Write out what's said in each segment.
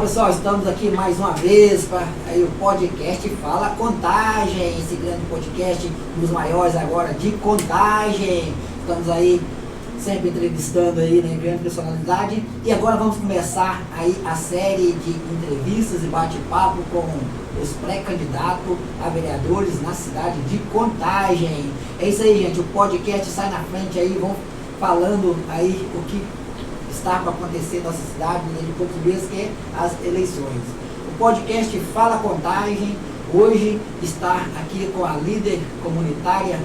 pessoal, estamos aqui mais uma vez para o podcast Fala Contagem, esse grande podcast, um dos maiores agora de Contagem. Estamos aí sempre entrevistando aí, né, grande personalidade, e agora vamos começar aí a série de entrevistas e bate-papo com os pré-candidatos a vereadores na cidade de Contagem. É isso aí, gente, o podcast sai na frente aí, vão falando aí o que está para acontecer na nossa cidade dentro de poucos meses, que é as eleições. O podcast Fala Contagem hoje está aqui com a líder comunitária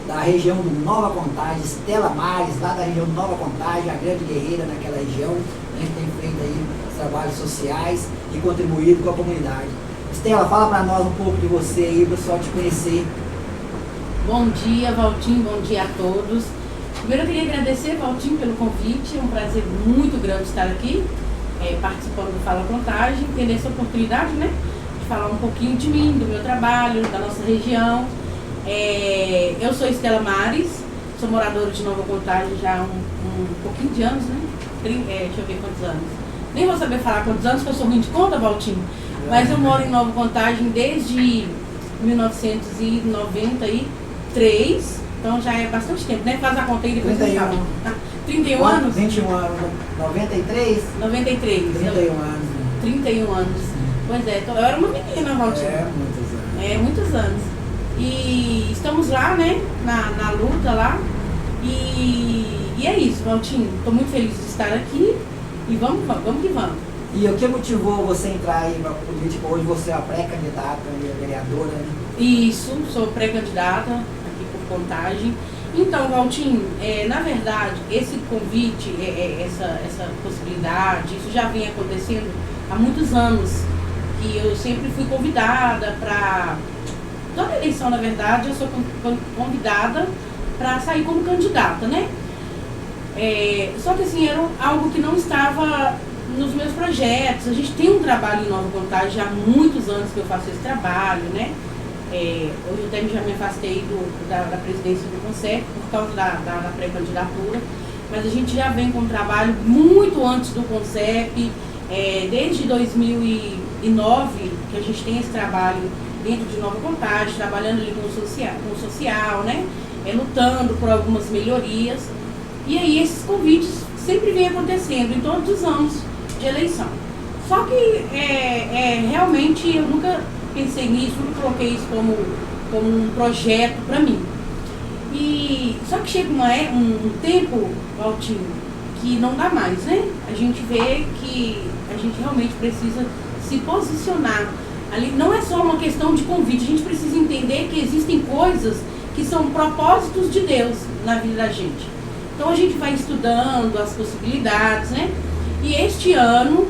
da região do Nova Contagem, Estela Mares, lá da região do Nova Contagem, a grande guerreira naquela região, né, que tem feito aí trabalhos sociais e contribuído com a comunidade. Estela, fala para nós um pouco de você aí, para o pessoal te conhecer. Bom dia, Valtinho, bom dia a todos. Primeiro eu queria agradecer, Valtinho, pelo convite, é um prazer muito grande estar aqui, participando do Fala Contagem, tendo essa oportunidade, né, de falar um pouquinho de mim, do meu trabalho, da nossa região. Eu sou Estela Mares, sou moradora de Nova Contagem já há um pouquinho de anos, né? Deixa eu ver quantos anos. Nem vou saber falar quantos anos, porque eu sou ruim de conta, Valtinho. Mas eu moro em Nova Contagem desde 1993, então já é bastante tempo, né? Faz a conta aí depois. 31. 31 anos? 21 anos, 93? 93. 31 anos. 31 anos. Pois é, então eu era uma menina, Valtinho. Muitos anos. Muitos anos. E estamos lá, né, na luta lá, e é isso, Valtinho, estou muito feliz de estar aqui, e vamos que vamos. E o que motivou você entrar aí para a política? Hoje você é a pré-candidata, vereadora, né? Isso, sou pré-candidata aqui por Contagem. Então, Valtinho, na verdade, esse convite, essa possibilidade, isso já vem acontecendo há muitos anos, que eu sempre fui convidada para... Toda eleição, na verdade, eu sou convidada para sair como candidata, né? Só que assim, era algo que não estava nos meus projetos. A gente tem um trabalho em Nova Contagem, já há muitos anos que eu faço esse trabalho, né? Hoje eu até já me afastei da presidência do Conselho por causa da pré-candidatura, mas a gente já vem com um trabalho muito antes do CONCEP, desde 2009 que a gente tem esse trabalho dentro de Nova Contagem, trabalhando ali com o social, né? Lutando por algumas melhorias. E aí esses convites sempre vêm acontecendo em todos os anos de eleição. Só que realmente eu nunca pensei nisso, nunca coloquei isso como um projeto para mim. Só que chega um tempo, Valtinho, que não dá mais, né? A gente vê que a gente realmente precisa se posicionar. Ali não é só uma questão de convite, a gente precisa entender que existem coisas que são propósitos de Deus na vida da gente. Então a gente vai estudando as possibilidades, né? E este ano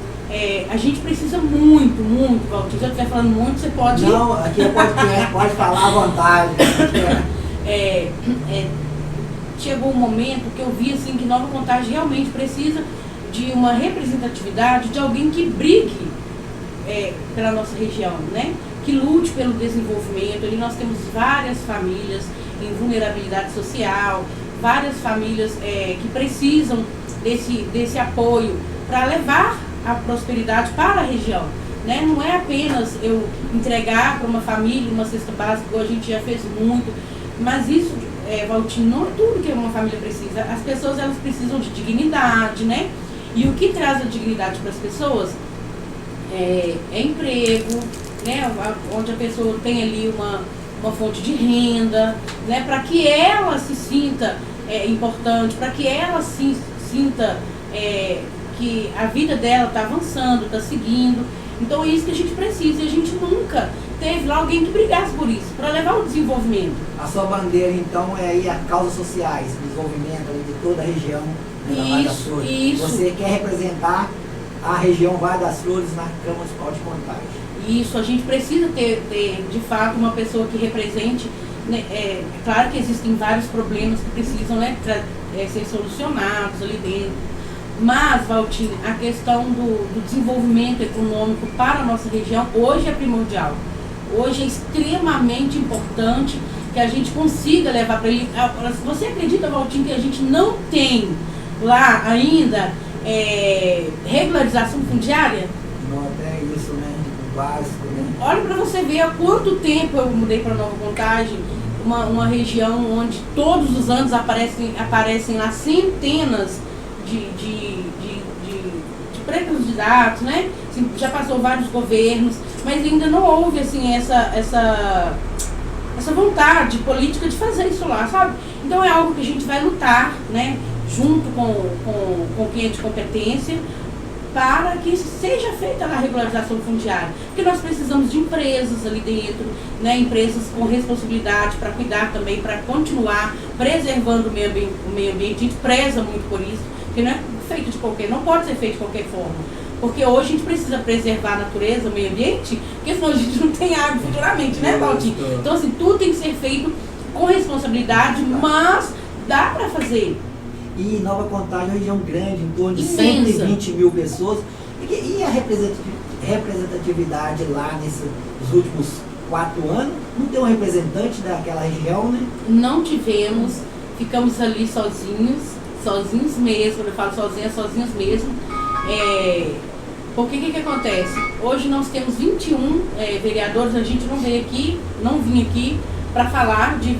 a gente precisa muito, Valdir, se eu estiver falando muito, você pode... Não, aqui é podcast, pode falar à vontade. Chegou um momento que eu vi assim, que Nova Contagem realmente precisa de uma representatividade, de alguém que brigue pela nossa região, né? Que lute pelo desenvolvimento. Ali nós temos várias famílias em vulnerabilidade social, várias famílias que precisam desse apoio para levar a prosperidade para a região, né? Não é apenas eu entregar para uma família uma cesta básica, igual a gente já fez muito, mas isso, Valtinho, não é tudo que uma família precisa. As pessoas, elas precisam de dignidade, né? E o que traz a dignidade para as pessoas é emprego, né, onde a pessoa tem ali uma fonte de renda, né, para que ela se sinta importante, para que ela se sinta que a vida dela está avançando, está seguindo. Então é isso que a gente precisa, e a gente nunca teve lá alguém que brigasse por isso, para levar o desenvolvimento. A sua bandeira, então, é aí a causas sociais, desenvolvimento ali de toda a região, né, da Vale das Flores. Isso. Você quer representar a região Vale das Flores na Câmara Municipal de Contagem. Isso, a gente precisa ter de fato uma pessoa que represente, né? Claro que existem vários problemas que precisam, né, ser solucionados ali dentro, mas, Valtinho, a questão do desenvolvimento econômico para a nossa região hoje é primordial. Hoje é extremamente importante que a gente consiga levar para ele. Você acredita, Valtinho, que a gente não tem lá ainda regularização fundiária? Não, até isso, né? O básico, né? Olha para você ver há quanto tempo eu mudei para Nova Contagem, uma região onde todos os anos aparecem lá centenas de pré-candidatos, né? Assim, já passou vários governos, mas ainda não houve assim, essa vontade política de fazer isso lá, sabe? Então é algo que a gente vai lutar, né? Junto com quem é de competência, para que seja feita a regularização fundiária. Porque nós precisamos de empresas ali dentro, né, empresas com responsabilidade para cuidar também, para continuar preservando o meio ambiente. A gente preza muito por isso, porque não é feito de qualquer, não pode ser feito de qualquer forma. Porque hoje a gente precisa preservar a natureza, o meio ambiente, porque senão a gente não tem água futuramente, né, Valdir? Então, assim, tudo tem que ser feito com responsabilidade, mas dá para fazer. E Nova Contagem é uma região grande, em torno de Imensa. 120 mil pessoas. E a representatividade lá nesses últimos 4 anos? Não tem um representante daquela região, né? Não tivemos, ficamos ali sozinhos mesmo. Quando eu falo sozinhos mesmo. Porque o que acontece? Hoje nós temos 21 vereadores, a gente não vim aqui para falar de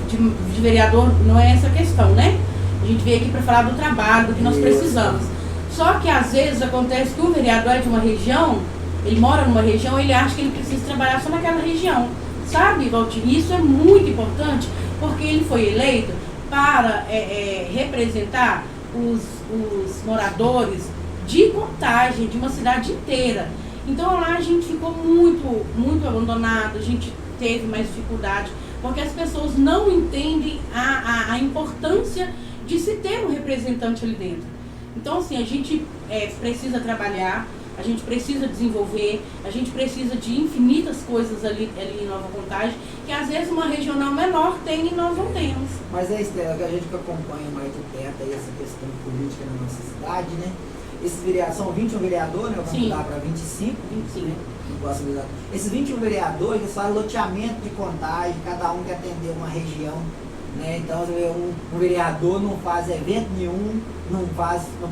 vereador, não é essa questão, né? A gente veio aqui para falar do trabalho, do que nós precisamos. Só que às vezes acontece que o vereador é de uma região, ele mora numa região, ele acha que ele precisa trabalhar só naquela região. Sabe, Valdir? Isso é muito importante, porque ele foi eleito para representar os moradores de Contagem, de uma cidade inteira. Então lá a gente ficou muito, muito abandonado, a gente teve mais dificuldade, porque as pessoas não entendem a importância de se ter um representante ali dentro. Então, assim, a gente precisa trabalhar, a gente precisa desenvolver, a gente precisa de infinitas coisas ali em Nova Contagem, que às vezes uma regional menor tem e nós não temos. Mas Estela, que a gente que acompanha mais de perto aí essa questão política na nossa cidade, né? Esses vereadores, são 21 vereadores, né? Vamos mudar para 25. 25. Né? Esses 21 vereadores, eles fazem loteamento de Contagem, cada um quer atender uma região. Né? Então um vereador não faz evento nenhum, não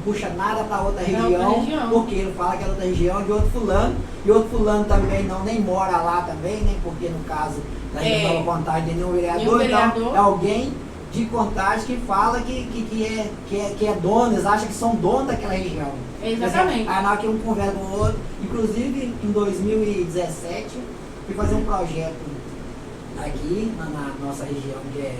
puxa nada para outra região, porque ele fala que é outra região é de outro fulano, e outro fulano também nem mora lá também, né? Porque no caso da região Nova Contagem tem nenhum vereador, então é alguém de Contagem que fala que é dono, eles acham que são donos daquela região. Exatamente. Aí na hora que um conversa com o outro, inclusive em 2017, fui fazer um projeto aqui na nossa região, que é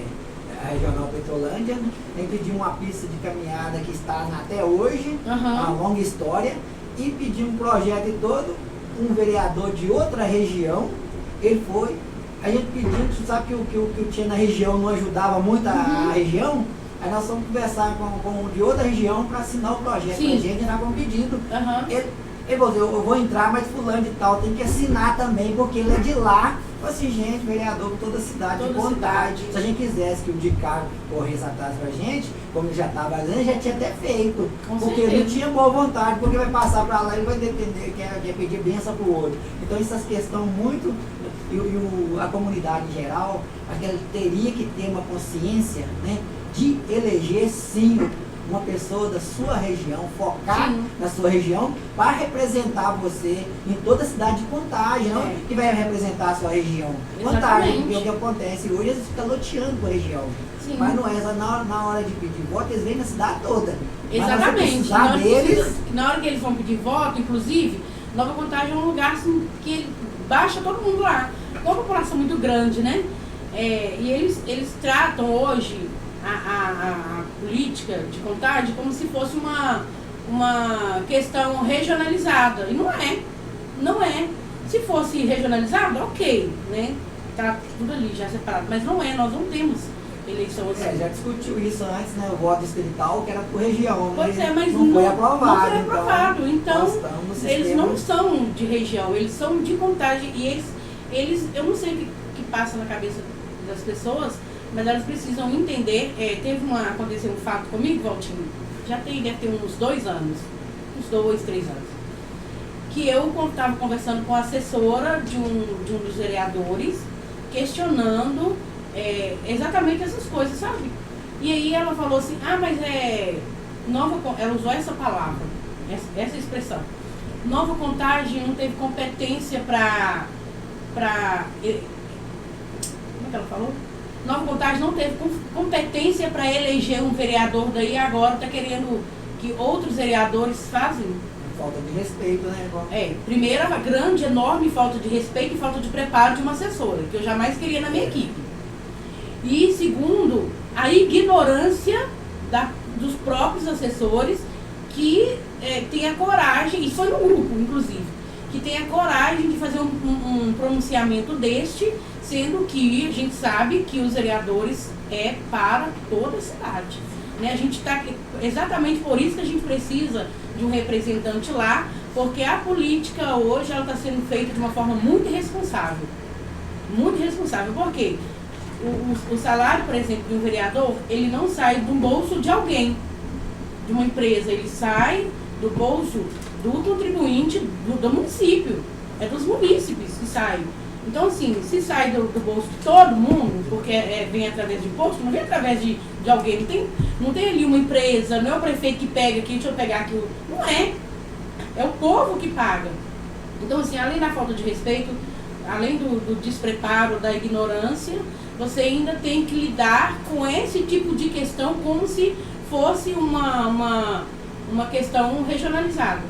a Regional Petrolândia, tem que pedir uma pista de caminhada que está até hoje, uma longa história, e pedir um projeto todo, um vereador de outra região, ele foi, a gente pedindo, você sabe que o que tinha na região não ajudava muito a região, aí nós fomos conversar com de outra região para assinar o projeto, a gente nós fomos pedindo. Ele falou, eu vou entrar, mas fulano de tal tem que assinar também, porque ele é de lá. Eu falei assim, gente, vereador por toda a cidade, de Contagem. Se a gente quisesse que o DICAR corresse atrás pra gente, como ele já estava fazendo, já tinha até feito. Porque ele não tinha boa vontade, porque vai passar para lá e vai depender, quer pedir bênção pro outro. Então essas questões muito, e a comunidade em geral, aquela teria que ter uma consciência, né, de eleger sim uma pessoa da sua região, focar na sua região, para representar você em toda a cidade de Contagem, não que vai representar a sua região. Contagem, porque o que acontece hoje, eles ficam loteando por região. Mas não é, na hora de pedir voto, eles vêm na cidade toda. Exatamente. Na hora que eles vão pedir voto, inclusive, Nova Contagem é um lugar assim, que baixa todo mundo lá. É uma população muito grande, né? E eles tratam hoje a política de Contagem como se fosse uma questão regionalizada. E não é. Se fosse regionalizado, ok, né? Tá tudo ali já separado. Mas não é, nós não temos eleição assim. Já discutiu isso antes, né? O voto distrital que era por região. Pois mas não foi aprovado. Não foi aprovado. Então eles não sistema. são de região, eles são de Contagem. E eles eu não sei o que passa na cabeça das pessoas, mas elas precisam entender. Aconteceu um fato comigo, Valtinho, deve ter uns 2 anos, uns 2, 3 anos, que eu estava conversando com a assessora de um dos vereadores, questionando exatamente essas coisas, sabe? E aí ela falou assim, mas ela usou essa palavra, essa expressão. Nova Contagem não teve competência para... Como é que ela falou? Nova Contagem não teve competência para eleger um vereador, daí agora está querendo que outros vereadores fazem. Falta de respeito, né? Primeiro, a grande, enorme falta de respeito e falta de preparo de uma assessora, que eu jamais queria na minha equipe. E segundo, a ignorância dos próprios assessores que tem a coragem, e foi no grupo, inclusive, que tem a coragem de fazer um pronunciamento deste, sendo que a gente sabe que os vereadores é para toda a cidade. Né? A gente está exatamente por isso que a gente precisa de um representante lá, porque a política hoje ela está sendo feita de uma forma muito irresponsável. Muito irresponsável. Por quê? O salário, por exemplo, de um vereador, ele não sai do bolso de alguém, de uma empresa, ele sai do bolso do contribuinte do município, é dos munícipes que sai. Então, assim, se sai do bolso de todo mundo, porque vem através de imposto, não vem através de alguém, não tem ali uma empresa, não é o prefeito que pega aqui, deixa eu pegar aqui, não é. É o povo que paga. Então, assim, além da falta de respeito, além do despreparo, da ignorância, você ainda tem que lidar com esse tipo de questão como se fosse uma questão regionalizada,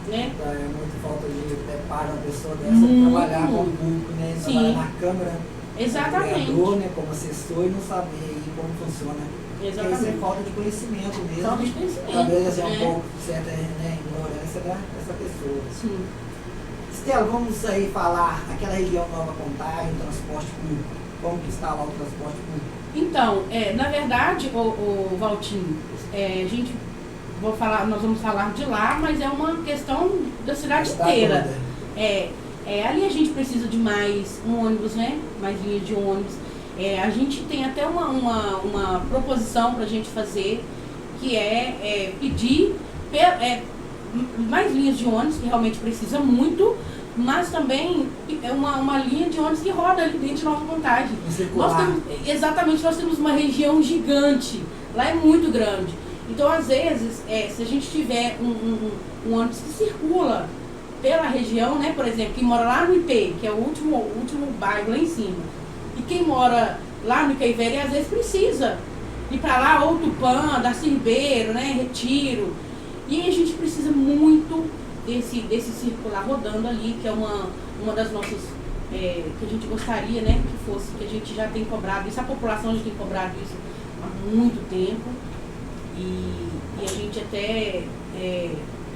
né? É muito falta de preparo uma pessoa dessa trabalhar com o público, né? Trabalhar na Câmara, exatamente, vereador, né? Como assessor e não saber aí como funciona. Exatamente. Isso é falta de conhecimento mesmo. Falta de conhecimento. Talvez assim, um pouco certa, né, ignorância dessa pessoa. Sim. Estela, vamos aí falar aquela região Nova Contagem, transporte público. Como que está lá o transporte público? Então, na verdade, o Valtinho, nós vamos falar de lá, mas é uma questão da cidade inteira. Ali a gente precisa de mais ônibus, né? Mais linhas de ônibus. A gente tem até uma proposição para a gente fazer, que pedir mais linhas de ônibus, que realmente precisa muito, mas também é uma linha de ônibus que roda ali dentro de Nova Contagem. Nós temos uma região gigante, lá é muito grande. Então, às vezes, se a gente tiver um ônibus que circula pela região, né, por exemplo, quem mora lá no IP, que é o último bairro lá em cima, e quem mora lá no Icaiverê, às vezes precisa ir para lá, ou Tupã, Darcy Ribeiro, né, Retiro, e a gente precisa muito desse circular rodando ali, que é uma das nossas, que a gente gostaria, né, que fosse, que a gente já tem cobrado isso, a população já tem cobrado isso há muito tempo, e a gente até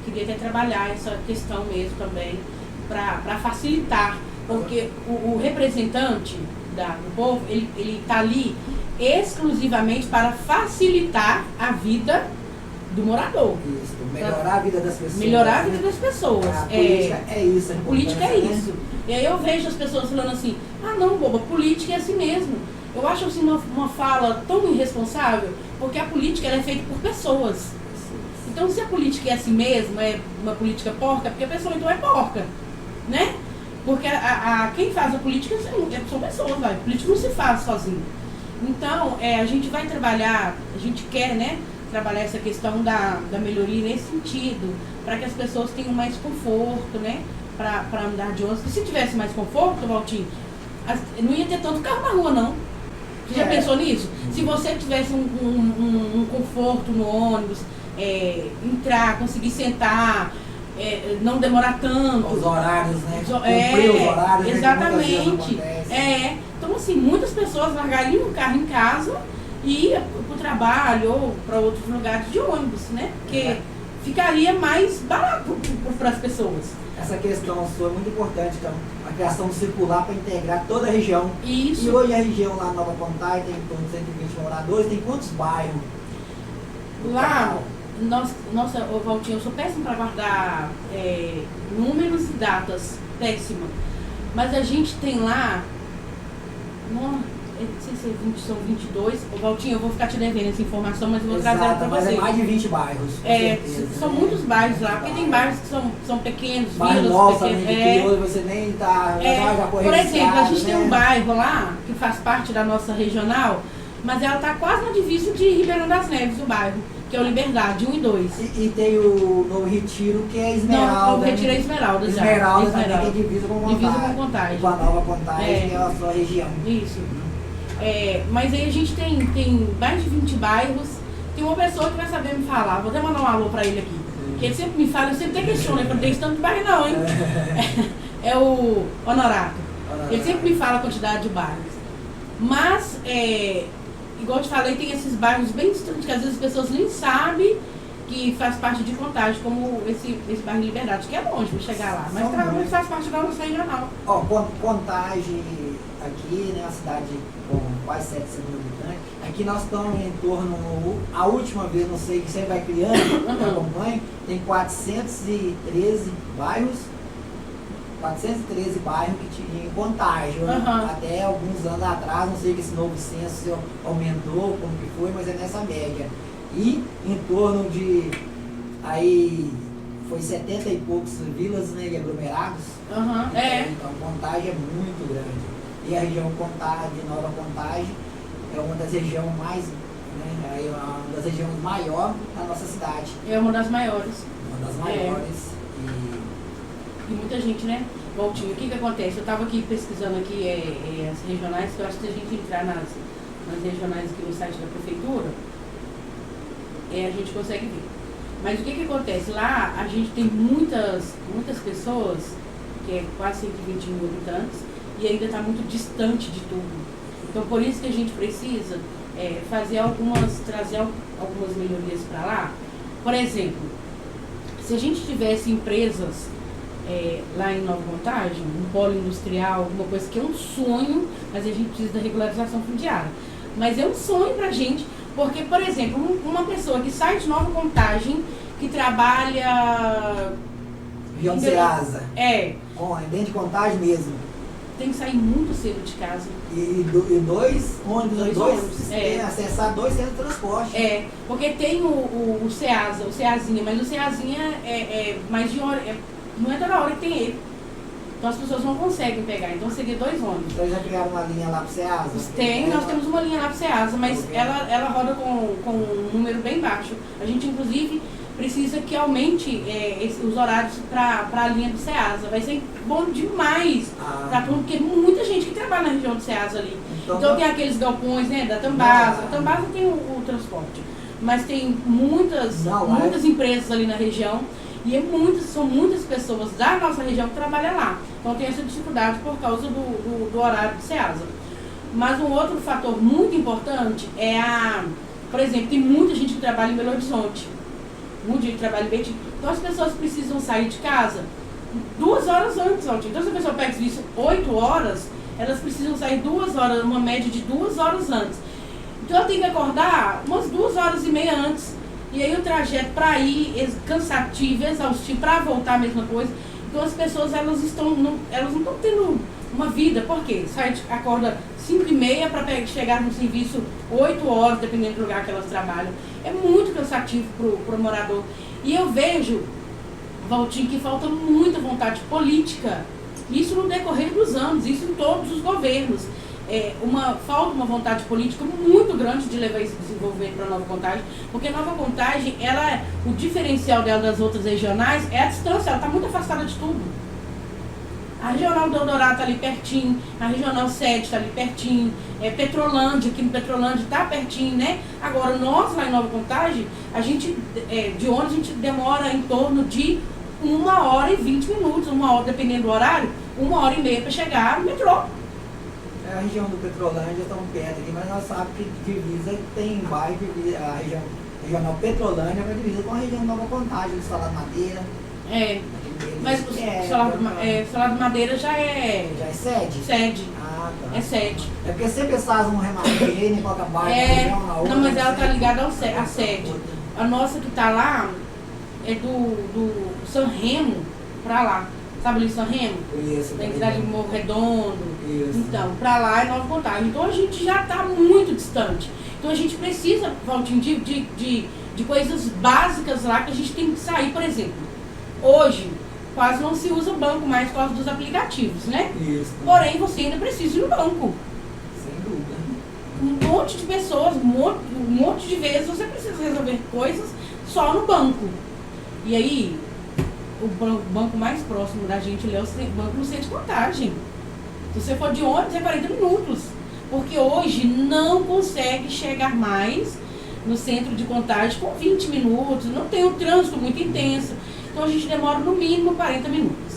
queria até trabalhar essa questão mesmo também, para facilitar, porque o representante do povo, ele está ali exclusivamente para facilitar a vida do morador. Isso, melhorar a vida das pessoas. Melhorar a vida das pessoas. A política é isso. A política é isso. E aí eu vejo as pessoas falando assim, não, boba, política é assim mesmo. Eu acho assim uma fala tão irresponsável, porque a política ela é feita por pessoas. Então, se a política é assim mesmo, é uma política porca, porque a pessoa então é porca, né? Porque quem faz a política são pessoas, a política não se faz sozinho. Então, a gente vai trabalhar, a gente quer, né, trabalhar essa questão da melhoria nesse sentido, para que as pessoas tenham mais conforto, né, para andar de ônibus. Porque se tivesse mais conforto, Valtinho, não ia ter tanto carro na rua, não. Você já pensou nisso? Se você tivesse um conforto no ônibus, entrar, conseguir sentar, não demorar tanto. Os horários, né? Cumprir os horários. Exatamente. Né? Então, assim, muitas pessoas largariam o carro em casa e ia para o trabalho ou para outros lugares de ônibus, né? Porque ficaria mais barato para as pessoas. Essa questão sua é muito importante, então, a criação circular para integrar toda a região. Isso. E hoje a região lá Nova Contagem tem em torno de 120 moradores, tem quantos bairros? Lá, nossa, Valtinho, eu sou péssima para guardar números e datas, péssima. Mas a gente tem lá, não sei se são 22, Valtinho, eu vou ficar te devendo essa informação, mas eu vou trazer para você. Mas é mais de 20 bairros. São muitos bairros lá, porque tem bairros que são pequenos, bairros novos também, que hoje você nem está... por exemplo, a gente tem um bairro lá, que faz parte da nossa regional, mas ela está quase na divisa de Ribeirão das Neves, o bairro. que é o Liberdade 1 e 2. E tem o Novo Retiro, que é Esmeralda. Não, o Retiro é Esmeralda já. Esmeralda também, que é divisa com Contagem. Divisa com Contagem. Com a Nova Contagem, que é a sua região. Isso. Mas aí a gente tem mais de 20 bairros. Tem uma pessoa que vai saber me falar, vou até mandar um alô pra ele aqui. Porque ele sempre me fala, eu sempre até questiono, ele não tem tanto bairro não, hein? É o Honorato. Ele sempre me fala a quantidade de bairros. Mas, igual eu te falei, tem esses bairros bem distantes, que às vezes as pessoas nem sabem que faz parte de Contagem, como esse bairro de Liberdade, que é longe para chegar lá, mas faz parte da nossa regional. Contagem aqui, né, uma cidade com quase 700 mil habitantes, aqui nós estamos em torno, a última vez, não sei, que sempre vai criando, eu acompanho, tem 413 bairros, 413 bairros que tinham em Contagem, até alguns anos atrás, não sei que esse novo censo aumentou, como que foi, mas é nessa média. E em torno de, aí, foi 70 e poucos vilas, né, e aglomerados. Então Contagem é muito grande. E a região Contagem, Nova Contagem, é uma das regiões mais, né, é uma das regiões maiores da nossa cidade. É uma das maiores. Uma das maiores. E muita gente, né? Valtinho, o que acontece? Eu estava aqui pesquisando aqui as regionais, que eu acho que se a gente entrar nas regionais aqui no site da prefeitura, a gente consegue ver. Mas o que acontece? Lá a gente tem muitas pessoas, que é quase 120 mil habitantes, e ainda está muito distante de tudo. Então por isso que a gente precisa trazer algumas melhorias para lá. Por exemplo, se a gente tivesse empresas lá em Nova Contagem, um polo industrial, alguma coisa que é um sonho, mas a gente precisa da regularização fundiária. Mas é um sonho pra gente, porque, por exemplo, uma pessoa que sai de Nova Contagem, que trabalha... Região Ceasa. Dentro de Contagem mesmo. Tem que sair muito cedo de casa. E dois ônibus, acessar 2 centros de transporte. Porque tem o Ceasa, o Ceazinha, mas o Ceazinha é mais de hora, não é toda hora que tem ele. Então as pessoas não conseguem pegar, então seria 2 ônibus. Então já criaram uma linha lá pro Ceasa? Nós temos uma linha lá pro Ceasa, mas ela roda com um número bem baixo. A gente, inclusive, precisa que aumente os horários para a linha do Ceasa. Vai ser bom demais para tudo, porque muita gente que trabalha na região do Ceasa ali. Então tem aqueles galpões, né, da Tambasa. A Tambasa tem o transporte, mas tem muitas empresas ali na região. E são muitas pessoas da nossa região que trabalham lá. Então tem essa dificuldade por causa do horário do Ceasa. Mas um outro fator muito importante por exemplo, tem muita gente que trabalha em Belo Horizonte. Muita gente que trabalha em Betim. Então as pessoas precisam sair de casa 2 horas antes. Então se a pessoa pega isso 8 horas, elas precisam sair 2 horas, uma média de 2 horas antes. Então ela tem que acordar umas 2 horas e meia antes. E aí o trajeto para ir cansativo, exaustivo, para voltar a mesma coisa. Então as pessoas elas não estão tendo uma vida. Por quê? Acorda 5h30 para chegar no serviço 8 horas, dependendo do lugar que elas trabalham. É muito cansativo pro morador. E eu vejo, Valtinho, que falta muita vontade política. Isso no decorrer dos anos, isso em todos os governos. Falta uma vontade política muito grande de levar esse desenvolvimento para Nova Contagem, porque Nova Contagem, o diferencial dela das outras regionais é a distância, ela está muito afastada de tudo. A Regional do Eldorado está ali pertinho, a Regional 7 está ali pertinho, Petrolândia, aqui no Petrolândia está pertinho, né? Agora, nós lá em Nova Contagem, de ônibus a gente demora em torno de 1h20, 1 hora, dependendo do horário, 1h30 para chegar no metrô. A região do Petrolândia está perto aqui, mas nós sabemos que divisa tem bairro, a região regional Petrolândia vai divisa com a região Nova Contagem, do Salado Madeira. Mas o Salado Madeira já é... Já é sede? Sede. Ah, tá. É sede. É porque sempre eles fazem um remarqueio, nem coloca bairro, na outra. Não, mas ela está ligada à sede. A nossa que está lá é do São Remo para lá. Sabe ali São Remo? Isso. Tem que dar ali Morro Redondo. Isso. Então, para lá é Nova Contagem. Então a gente já está muito distante. Então a gente precisa, Valtinho, de coisas básicas lá que a gente tem que sair. Por exemplo, hoje quase não se usa banco mais por causa dos aplicativos, né? Isso. Porém, você ainda precisa ir no banco. Sem dúvida. monte de pessoas, um monte de vezes você precisa resolver coisas só no banco. E aí, o banco mais próximo da gente é o banco no centro de contagem. Se você for de ônibus, é 40 minutos. Porque hoje não consegue chegar mais no centro de contagem com 20 minutos, não tem um trânsito muito intenso. Então a gente demora no mínimo 40 minutos.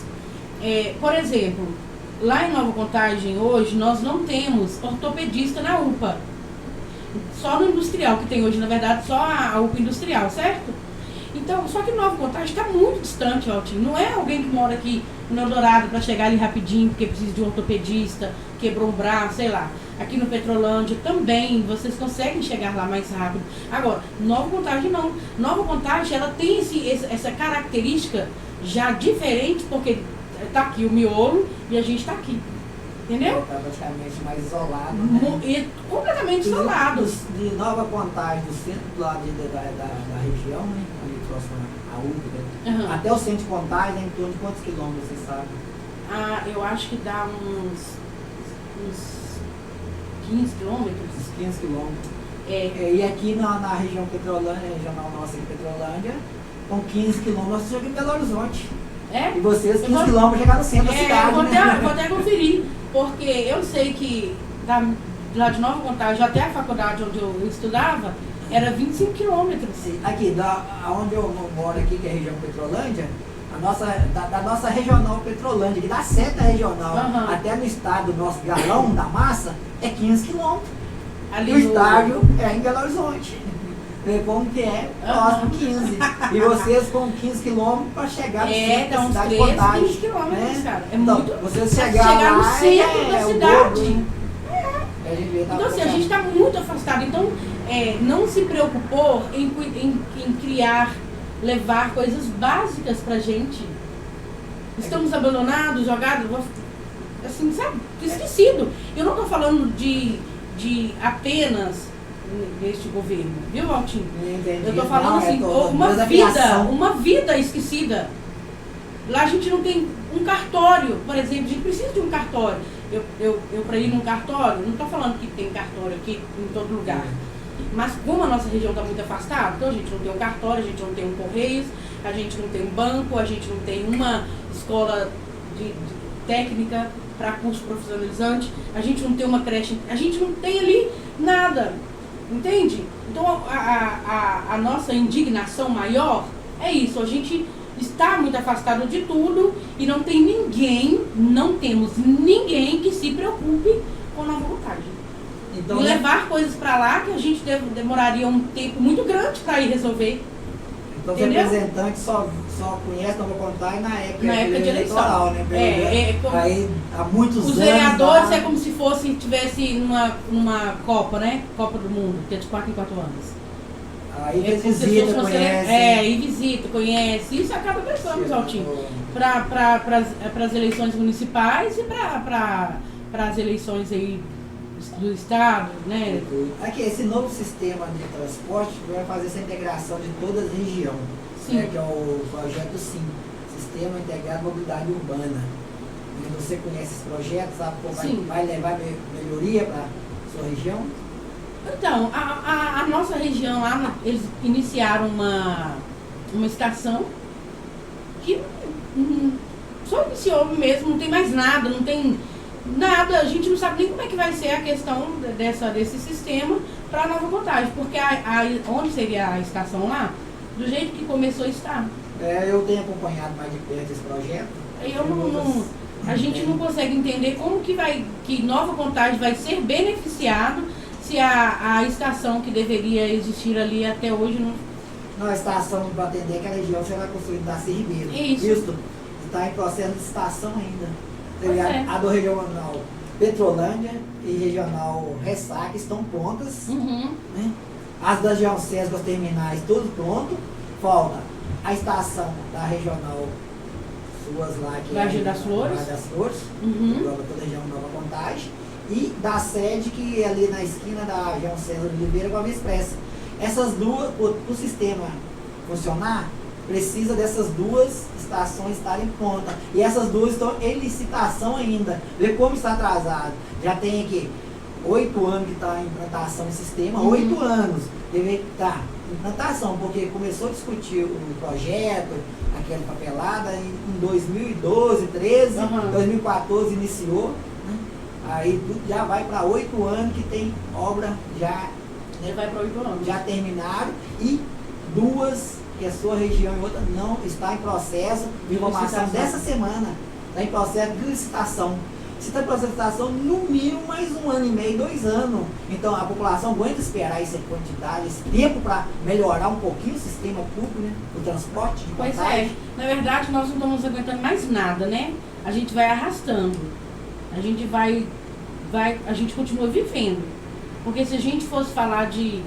Por exemplo, lá em Nova Contagem hoje nós não temos ortopedista na UPA. Só no industrial, que tem hoje, na verdade, só a UPA industrial, certo? Então, só que Nova Contagem está muito distante, Altinho. Não é alguém que mora aqui no Eldorado para chegar ali rapidinho, porque precisa de um ortopedista, quebrou um braço, sei lá. Aqui no Petrolândia também, vocês conseguem chegar lá mais rápido. Agora, Nova Contagem não. Nova Contagem, ela tem essa característica já diferente, porque tá aqui o miolo e a gente tá aqui. Entendeu? Está praticamente mais isolado, né? Completamente isolado. De Nova Contagem, do centro do lado da região, né? Ali próximo à UPA, né? Até o centro de Contagem, em torno de quantos quilômetros, você sabe? Eu acho que dá uns 15 quilômetros. Uns 15 quilômetros. E aqui na região Petrolândia, regional nossa aqui Petrolândia, com 15 quilômetros, você chega em Belo Horizonte. E vocês, 15 quilômetros, chegar no centro da cidade. Vou até conferir, porque eu sei que lá de Nova Contagem até a faculdade onde eu estudava, era 25 quilômetros. Aqui, onde eu moro aqui, que é a região Petrolândia, da nossa regional Petrolândia, que da seta regional até no estado nosso galão da massa, é 15 quilômetros. E o estádio é em Belo Horizonte. Como que é? Próximo 15. E vocês com 15 quilômetros para chegar no centro da cidade de Contagem. 15 quilômetros, cara. É então, muito. Vocês chegar no centro da cidade. Então, assim, a gente está muito afastado. Então, não se preocupou em criar, levar coisas básicas pra gente. Estamos abandonados, jogados, assim, sabe? Esquecido. Eu não estou falando de apenas deste governo, viu, Altinho? Eu estou falando assim, uma vida esquecida. Lá a gente não tem um cartório, por exemplo, a gente precisa de um cartório. Eu para ir num cartório, não estou falando que tem cartório aqui em todo lugar, mas como a nossa região está muito afastada, então a gente não tem um cartório, a gente não tem um Correios, a gente não tem um banco, a gente não tem uma escola de técnica para curso profissionalizante, a gente não tem uma creche, a gente não tem ali nada. Entende? Então a nossa indignação maior é isso, a gente está muito afastado de tudo e não temos ninguém que se preocupe com a Nova Contagem. Então, e levar coisas para lá que a gente demoraria um tempo muito grande para ir resolver. Então, os representantes só conhecem Nova Contagem na época de eleição, né? Aí, há muitos anos. Os vereadores é como se tivesse numa Copa, né? Copa do Mundo, que é de 4 em 4 anos. Aí visita, conhece. Conhece. Isso acaba pensando, Altinho, para as eleições municipais e para as eleições aí do Estado, né? Aqui, esse novo sistema de transporte vai fazer essa integração de toda a região, né, que é o projeto SIM, Sistema Integrado de Mobilidade Urbana. E você conhece esse projeto, sabe como vai levar melhoria para a sua região? Então, a nossa região lá, eles iniciaram uma estação que só iniciou mesmo, não tem mais nada, não tem nada, a gente não sabe nem como é que vai ser a questão desse sistema para Nova Contagem, porque onde seria a estação lá, do jeito que começou está. Eu tenho acompanhado mais de perto esse projeto. A gente não consegue entender como que Nova Contagem vai ser beneficiado se a estação que deveria existir ali até hoje não... A estação para atender aquela região será construída da Darcy Ribeiro. Isso. Está em processo de estação ainda. A do regional Petrolândia e regional Ressaca estão prontas. Né? As das geocésicas, os terminais, tudo pronto. Falta a estação da regional Suas lá, que Vargem das Flores. Toda a região Nova Contagem. E da sede que é ali na esquina da João César de Oliveira com a Via Expressa. Essas duas, o sistema funcionar, precisa dessas duas estações estarem prontas. E essas duas estão em licitação ainda. Vê como está atrasado. Já tem aqui 8 anos que está em implantação do sistema, 8 anos. Deve estar em implantação, porque começou a discutir o projeto, aquela papelada em 2012, 13, 2014 iniciou, né? Aí já vai para 8 anos que tem obra já, né, vai para 8 anos. Já terminaram, e 2, que é a sua região e outra, não está em processo de informação dessa semana, está em processo de licitação. Se está em processo de licitação, no mínimo mais 1 ano e meio, 2 anos. Então a população aguenta esperar essa quantidade, esse tempo para melhorar um pouquinho o sistema público, né? O transporte de Pois contagem. é, na verdade nós não estamos aguentando mais nada, né? A gente vai arrastando, a gente continua vivendo. Porque se a gente fosse falar de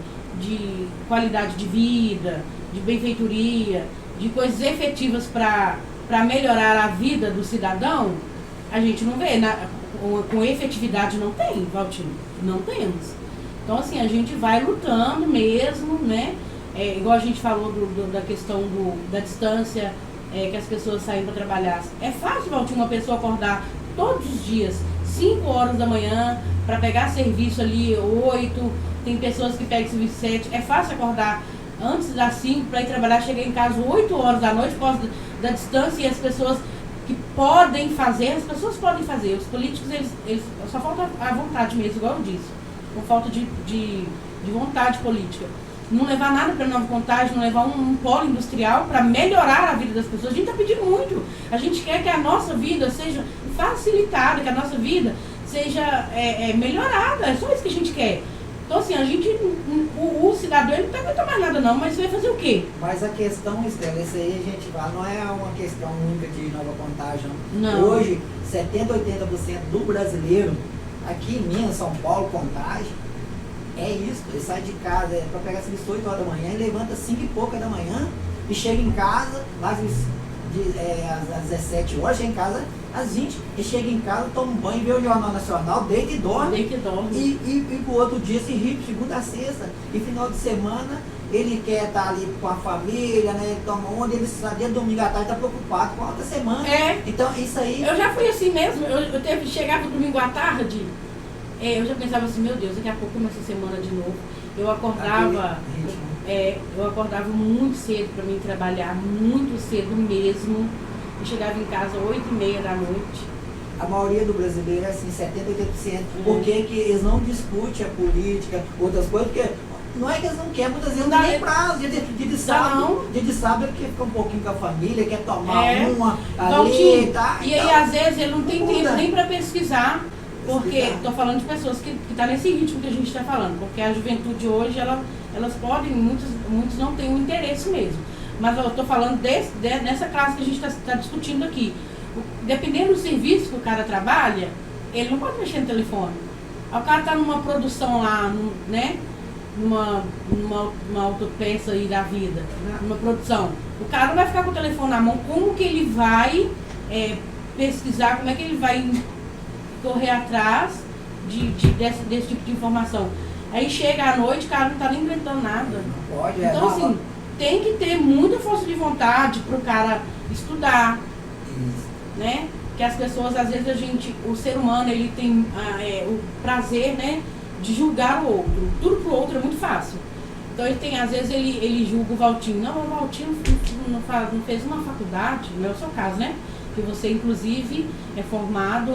qualidade de vida, de benfeitoria, de coisas efetivas para melhorar a vida do cidadão, a gente não vê, com efetividade não tem, Valtinho, não temos. Então assim, a gente vai lutando mesmo, né? Igual a gente falou da questão da distância, que as pessoas saem para trabalhar. É fácil, Valtinho, uma pessoa acordar todos os dias, 5 horas da manhã, para pegar serviço ali 8, tem pessoas que pegam serviço 7, é fácil acordar antes das 5 para ir trabalhar, chegar em casa 8 horas da noite, por causa da distância, e as pessoas que podem fazer, as pessoas podem fazer, os políticos, eles só falta a vontade mesmo, igual eu disse, com falta de vontade política. Não levar nada para Nova Contagem, não levar um polo industrial para melhorar a vida das pessoas. A gente está pedindo muito. A gente quer que a nossa vida seja facilitada, que a nossa vida seja melhorada. É só isso que a gente quer. Então, assim, a gente, o cidadão ele não aguenta mais nada não, mas vai fazer o quê? Mas a questão, Estela, isso aí a gente fala, não é uma questão única de Nova Contagem, não. Não. Hoje, 70%, 80% do brasileiro, aqui em Minas, São Paulo, Contagem, é isso, ele sai de casa para pegar serviço 8 horas da manhã, e levanta 5 e pouca da manhã e chega em casa, lá às 17 horas, chega em casa às 20, e chega em casa, toma um banho, vê o Jornal Nacional, deita e dorme. E pro outro dia se ri, segunda a sexta, e final de semana ele quer estar ali com a família, né? Toma onde ele sabia, domingo à tarde está preocupado com a outra semana. Então isso aí. Eu já fui assim mesmo, eu teve que chegar pro domingo à tarde. Eu já pensava assim, meu Deus, daqui a pouco começa a semana de novo. Eu acordava muito cedo para mim trabalhar, muito cedo mesmo. Eu chegava em casa 8h30 da noite. A maioria do brasileiro é assim, 70%, 80%. Por que eles não discutem a política, outras coisas? Porque não é que eles não querem, muitas vezes não tem prazo. Dia de sábado ele quer ficar um pouquinho com a família, quer tomar uma ali, tá? E aí às vezes ele não tem tempo nem para pesquisar. Porque estou falando de pessoas que estão nesse ritmo que a gente está falando, porque a juventude hoje, elas podem, muitos não têm o interesse mesmo. Mas eu estou falando nessa classe que a gente está discutindo aqui. Dependendo do serviço que o cara trabalha, ele não pode mexer no telefone. O cara está numa produção lá, né? Numa autopeça aí da vida, numa produção. O cara não vai ficar com o telefone na mão. Como que ele vai pesquisar, como é que ele vai correr atrás desse tipo de informação? Aí chega à noite, o cara não tá nem aguentando nada. Não pode, então assim, tem que ter muita força de vontade pro cara estudar. Isso. Né? Que as pessoas, às vezes o ser humano, ele tem o prazer, né, de julgar o outro. Tudo pro outro é muito fácil. Então ele tem, às vezes ele julga o Valtinho. Não, o Valtinho não fez uma faculdade, não é o seu caso, né? Que você inclusive é formado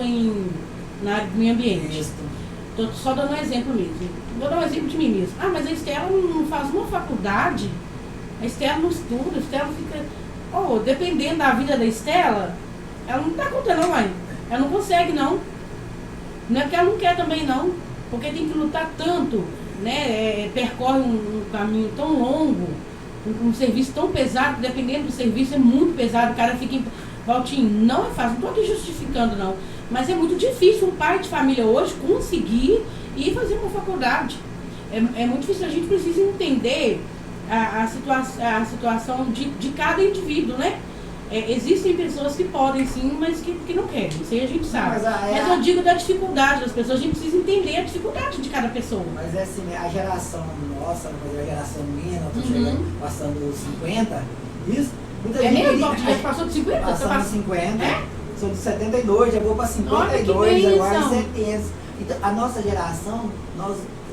na área do meio ambiente. Estou só dando um exemplo mesmo. Vou dar um exemplo de mim mesmo. Ah, mas a Estela não faz uma faculdade, a Estela não estuda, a Estela fica... dependendo da vida da Estela, ela não dá conta não, mãe. Ela não consegue não. Não é que ela não quer também não, porque tem que lutar tanto, né? Percorre um caminho tão longo, um serviço tão pesado, dependendo do serviço é muito pesado, o cara fica... Valtinho, não é fácil, não estou aqui justificando não, mas é muito difícil um pai de família hoje conseguir ir fazer uma faculdade. É muito difícil, a gente precisa entender a situação de cada indivíduo, né? Existem pessoas que podem sim, mas que não querem, isso aí a gente sabe. Mas eu digo da dificuldade das pessoas, a gente precisa entender a dificuldade de cada pessoa. Mas é assim, a geração nossa, a geração minha, eu tô chegando, passando os 50, isso. Muita gente mesmo? Já passou de 50? Passando de 50. Sou de 72, já vou para 52 agora em setembro. Então, a nossa geração,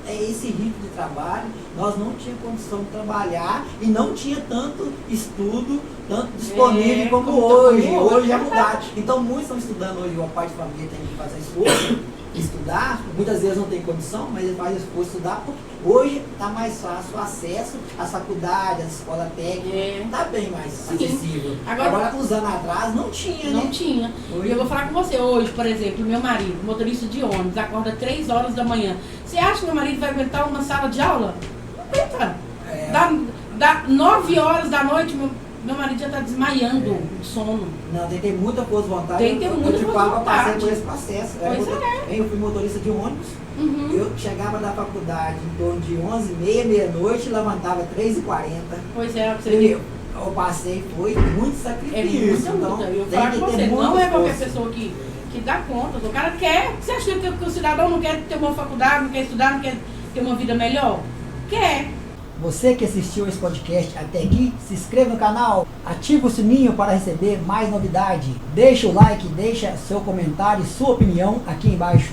é esse ritmo de trabalho, nós não tínhamos condição de trabalhar e não tinha tanto estudo, tanto disponível como hoje. Hoje é mudado. Então muitos estão estudando hoje, a parte de família tem que fazer esforço, estudar, muitas vezes não tem condição, mas ele faz esforço estudar, porque hoje está mais fácil o acesso às faculdades, à escola técnica, está bem mais acessível. Agora, uns anos atrás, não tinha, Não tinha. Hoje. E eu vou falar com você, hoje, por exemplo, meu marido, motorista de ônibus, acorda 3 horas da manhã. Você acha que meu marido vai aguentar uma sala de aula? Não aguenta. Dá 9 horas da noite, meu marido já está desmaiando de sono. Não, tem que ter muita força de vontade. Tem que ter muita força de Eu passei vontade. por esse processo. Eu fui motorista de ônibus. Eu chegava da faculdade em torno de 11h30, meia-noite, levantava 3h40. Pois é, você Entendeu? Eu passei, foi muito sacrifício. É muita luta. Eu falo com você, não é qualquer pessoa que dá conta. O cara quer. Você acha que o cidadão não quer ter uma faculdade, não quer estudar, não quer ter uma vida melhor? Quer. Você que assistiu esse podcast até aqui, se inscreva no canal, ative o sininho para receber mais novidade. Deixa o like, deixa seu comentário, sua opinião aqui embaixo.